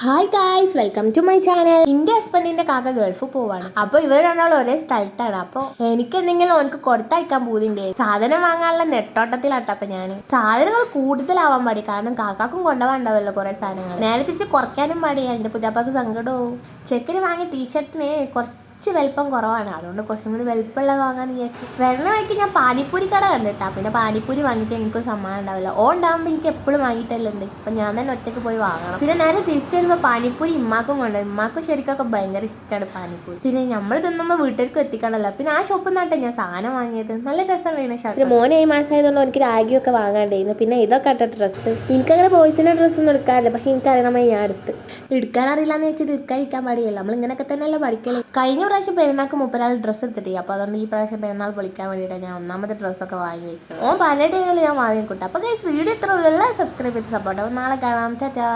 Hi guys, welcome to my channel. എൻ്റെ ഹസ്ബൻഡിന്റെ കാക്ക ഗൾഫ് പോവാണ്. അപ്പോൾ ഇവർ രണ്ടാളും ഒരേ സ്ഥലത്താണ്. അപ്പോൾ എനിക്ക് എന്തെങ്കിലും ഓനക്ക് കൊടുത്തയക്കാൻ പൂതിൻ്റെ സാധനം വാങ്ങാനുള്ള നെട്ടോട്ടത്തിലാട്ടോ. അപ്പം ഞാൻ സാധനങ്ങൾ കൂടുതലാവാൻ പാടി, കാരണം കാക്കാക്കും കൊണ്ടുപോകാണ്ടാവല്ലോ കുറേ സാധനങ്ങൾ. നേരെ തിരിച്ച് കുറയ്ക്കാനും പാടിയാ. എൻ്റെ പുതിയാപ്പാക്ക് സങ്കടവും. ചെക്കന് വാങ്ങിയ ടീഷർട്ടിന് കുറച്ച് വലിപ്പം കുറവാണ്, അതുകൊണ്ട് കുറച്ചും കൂടി വലിപ്പമുള്ളത് വാങ്ങാന്ന് വിചാരിച്ചു. വെള്ളം വഴിക്ക് ഞാൻ പാനിപ്പൂരി കട കണ്ടിട്ടാ. പിന്നെ പാനിപ്പൂരി വാങ്ങിയിട്ട് എനിക്കൊരു സമ്മാനം ഉണ്ടാവില്ല. ഉണ്ടാകുമ്പോൾ എനിക്ക് എപ്പോഴും വാങ്ങിയിട്ടല്ലേ ഉണ്ട്. അപ്പം ഞാൻ തന്നെ ഒറ്റയ്ക്ക് പോയി വാങ്ങണം. പിന്നെ നേരെ തിരിച്ചു വരുമ്പോൾ പാനിപ്പൂരി ഇമ്മാക്കും കൊണ്ട്, ഇമ്മാക്കും ശരിക്കൊക്കെ ഭയങ്കര ഇഷ്ടമാണ് പാനിപ്പൂരി. പിന്നെ നമ്മൾ തിന്നുമ്പോൾ വീട്ടിലേക്ക് എത്തിക്കണമല്ലോ. പിന്നെ ആ ഷോപ്പിൽ നിന്നാട്ടെ ഞാൻ സാധനം വാങ്ങിയത്. നല്ല രസമാണ് ഷർട്ട്. പിന്നെ മോനെ ഈ മാസമായതുകൊണ്ട് എനിക്ക് രാഗിയൊക്കെ വാങ്ങാണ്ടായിരുന്നു. പിന്നെ ഇതൊക്കെ ആട്ടോ ഡ്രസ്സ്. എനിക്കങ്ങനെ ബോയ്സിൻ്റെ ഡ്രസ്സൊന്നും എടുക്കാറില്ല, പക്ഷെ എനിക്കറിയണമായി ഞാൻ എടുക്കാൻ അറിയില്ലാന്ന് വെച്ചിട്ട് എടുക്കാതിരിക്കാൻ പാടില്ല. നമ്മൾ ഇങ്ങനെയൊക്കെ തന്നെയല്ലേ പഠിക്കല്. കഴിഞ്ഞ പ്രാവശ്യം പെരുന്നാൾക്ക് മുപ്പരാൾ ഡ്രസ്സ് എടുത്തിട്ടേ. അപ്പോൾ അതുകൊണ്ട് ഈ പ്രാവശ്യം പെരുന്നാൾ പൊളിക്കാൻ വേണ്ടിയിട്ടാണ് ഞാൻ ഒന്നാമത്തെ ഡ്രസ്സൊക്കെ വാങ്ങി വെച്ചത്. പറഞ്ഞിട്ട് ഞാൻ വാങ്ങിക്കൂട്ടെ. അപ്പോൾ ഗൈസ്, വീഡിയോ ഇത്ര ഉള്ള സബ്സ്ക്രൈബ് ചെയ്ത് സപ്പോർട്ട്. അപ്പോൾ നാളെ കാണാം. ടാറ്റാ.